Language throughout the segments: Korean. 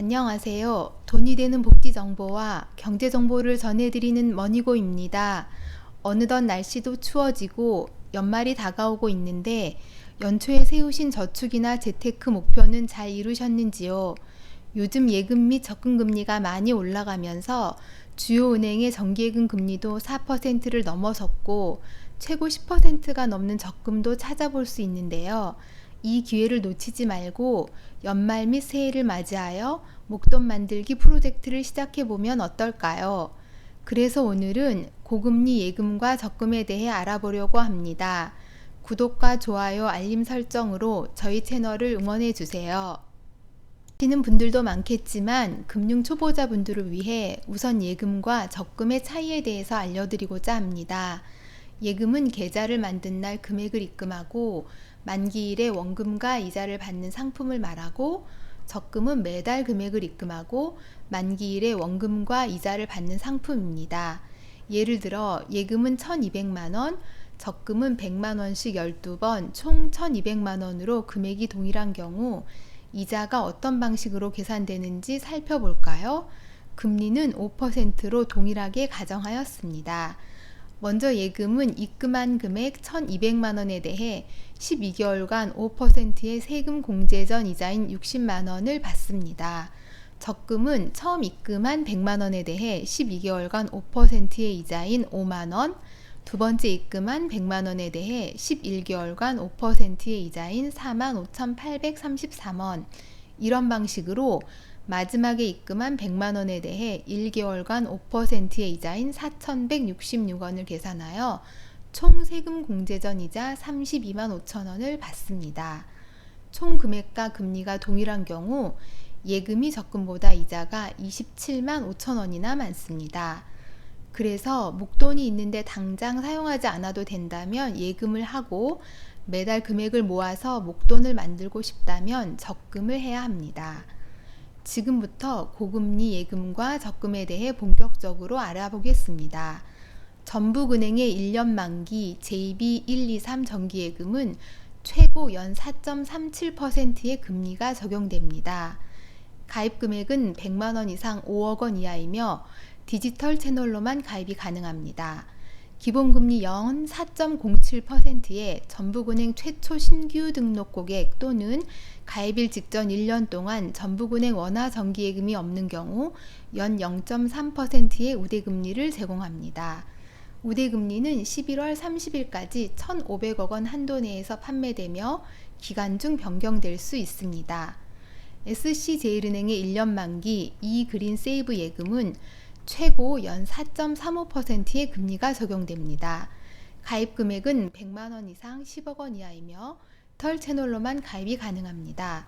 안녕하세요. 돈이 되는 복지 정보와 경제 정보를 전해드리는 머니고입니다. 어느덧 날씨도 추워지고 연말이 다가오고 있는데 연초에 세우신 저축이나 재테크 목표는 잘 이루셨는지요? 요즘 예금 및 적금 금리가 많이 올라가면서 주요 은행의 정기예금 금리도 4%를 넘어섰고 최고 10%가 넘는 적금도 찾아볼 수 있는데요. 이 기회를 놓치지 말고 연말 및 새해를 맞이하여 목돈 만들기 프로젝트를 시작해보면 어떨까요? 그래서 오늘은 고금리 예금과 적금에 대해 알아보려고 합니다. 구독과 좋아요, 알림 설정으로 저희 채널을 응원해주세요. 아시는 분들도 많겠지만 금융 초보자분들을 위해 우선 예금과 적금의 차이에 대해서 알려드리고자 합니다. 예금은 계좌를 만든 날 금액을 입금하고 만기일에 원금과 이자를 받는 상품을 말하고, 적금은 매달 금액을 입금하고 만기일에 원금과 이자를 받는 상품입니다. 예를 들어 예금은 1,200만원, 적금은 100만원씩 12번 총 1,200만원으로 금액이 동일한 경우 이자가 어떤 방식으로 계산되는지 살펴볼까요? 금리는 5%로 동일하게 가정하였습니다. 먼저 예금은 입금한 금액 1,200만원에 대해 12개월간 5%의 세금 공제 전 이자인 60만원을 받습니다. 적금은 처음 입금한 100만원에 대해 12개월간 5%의 이자인 5만원, 두 번째 입금한 100만원에 대해 11개월간 5%의 이자인 45,833원, 이런 방식으로 마지막에 입금한 100만원에 대해 1개월간 5%의 이자인 4,166원을 계산하여 총 세금 공제 전 이자 32만 5천원을 받습니다. 총 금액과 금리가 동일한 경우 예금이 적금보다 이자가 27만 5천원이나 많습니다. 그래서 목돈이 있는데 당장 사용하지 않아도 된다면 예금을 하고, 매달 금액을 모아서 목돈을 만들고 싶다면 적금을 해야 합니다. 지금부터 고금리 예금과 적금에 대해 본격적으로 알아보겠습니다. 전북은행의 1년 만기 JB123 정기예금은 최고 연 4.37%의 금리가 적용됩니다. 가입 금액은 100만원 이상 5억원 이하이며 디지털 채널로만 가입이 가능합니다. 기본금리 연 4.07%에 전북은행 최초 신규 등록 고객 또는 가입일 직전 1년 동안 전북은행 원화 정기예금이 없는 경우 연 0.3%의 우대금리를 제공합니다. 우대금리는 11월 30일까지 1,500억원 한도 내에서 판매되며 기간 중 변경될 수 있습니다. SC제일은행의 1년 만기 이그린세이브 예금은 최고 연 4.35%의 금리가 적용됩니다. 가입 금액은 100만원 이상 10억원 이하이며 털 채널로만 가입이 가능합니다.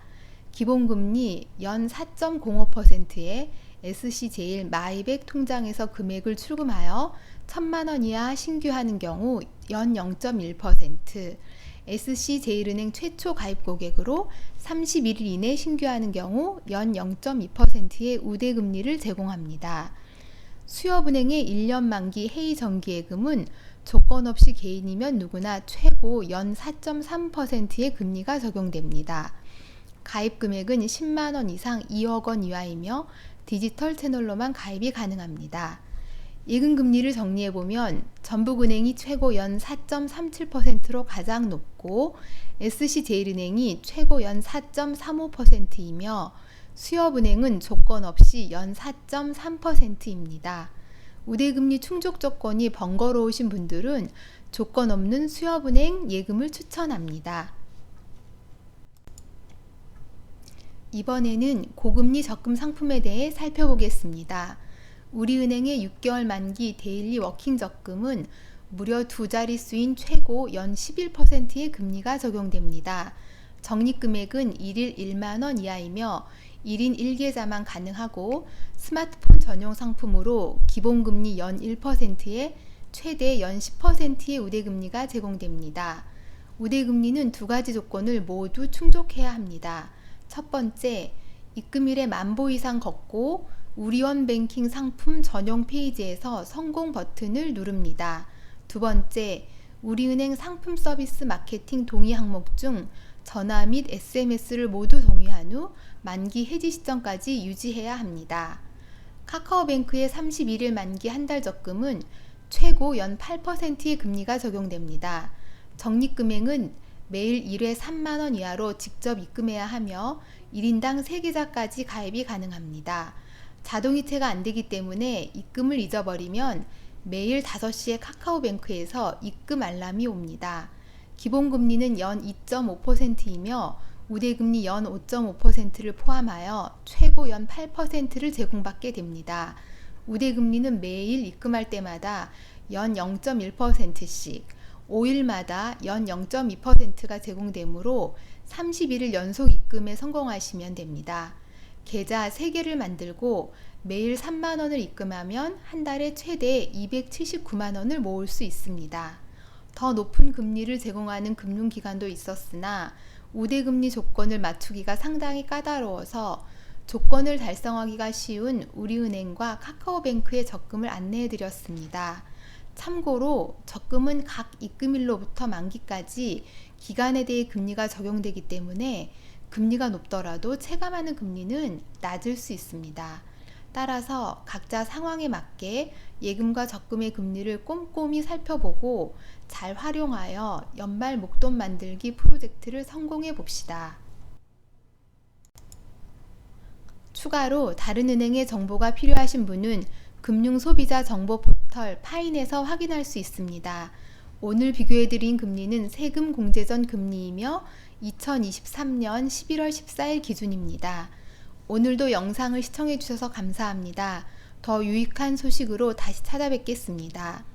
기본금리 연 4.05%에 SC제일 마이백 통장에서 금액을 출금하여 1,000만원 이하 신규하는 경우 연 0.1%, SC제일은행 최초 가입 고객으로 31일 이내 신규하는 경우 연 0.2%의 우대금리를 제공합니다. 수협은행의 1년 만기 해이 정기예금은 조건 없이 개인이면 누구나 최고 연 4.3%의 금리가 적용됩니다. 가입 금액은 10만원 이상 2억원 이하이며 디지털 채널로만 가입이 가능합니다. 예금 금리를 정리해보면 전북은행이 최고 연 4.37%로 가장 높고 SC제일은행이 최고 연 4.35%이며 수협은행은 조건 없이 연 4.3%입니다. 우대금리 충족 조건이 번거로우신 분들은 조건 없는 수협은행 예금을 추천합니다. 이번에는 고금리 적금 상품에 대해 살펴보겠습니다. 우리은행의 6개월 만기 데일리 워킹 적금은 무려 두 자릿수인 최고 연 11%의 금리가 적용됩니다. 적립금액은 1일 1만원 이하이며 1인 1계좌만 가능하고 스마트폰 전용 상품으로 기본금리 연 1%에 최대 연 10%의 우대금리가 제공됩니다. 우대금리는 두 가지 조건을 모두 충족해야 합니다. 첫 번째, 입금일에 만보 이상 걷고 우리원뱅킹 상품 전용 페이지에서 성공 버튼을 누릅니다. 두 번째, 우리은행 상품 서비스 마케팅 동의 항목 중 전화 및 SMS를 모두 동의한 후 만기 해지 시점까지 유지해야 합니다. 카카오뱅크의 31일 만기 한 달 적금은 최고 연 8%의 금리가 적용됩니다. 적립금액은 매일 1회 3만 원 이하로 직접 입금해야 하며 1인당 3계좌까지 가입이 가능합니다. 자동이체가 안 되기 때문에 입금을 잊어버리면 매일 5시에 카카오뱅크에서 입금 알람이 옵니다. 기본금리는 연 2.5%이며 우대금리 연 5.5%를 포함하여 최고 연 8%를 제공받게 됩니다. 우대금리는 매일 입금할 때마다 연 0.1%씩 5일마다 연 0.2%가 제공되므로 31일 연속 입금에 성공하시면 됩니다. 계좌 3개를 만들고 매일 3만 원을 입금하면 한 달에 최대 279만 원을 모을 수 있습니다. 더 높은 금리를 제공하는 금융기관도 있었으나 우대금리 조건을 맞추기가 상당히 까다로워서 조건을 달성하기가 쉬운 우리은행과 카카오뱅크의 적금을 안내해드렸습니다. 참고로 적금은 각 입금일로부터 만기까지 기간에 대해 금리가 적용되기 때문에 금리가 높더라도 체감하는 금리는 낮을 수 있습니다. 따라서 각자 상황에 맞게 예금과 적금의 금리를 꼼꼼히 살펴보고 잘 활용하여 연말 목돈 만들기 프로젝트를 성공해 봅시다. 추가로 다른 은행의 정보가 필요하신 분은 금융소비자 정보 포털 파인에서 확인할 수 있습니다. 오늘 비교해드린 금리는 세금 공제 전 금리이며 2023년 11월 14일 기준입니다. 오늘도 영상을 시청해 주셔서 감사합니다. 더 유익한 소식으로 다시 찾아뵙겠습니다.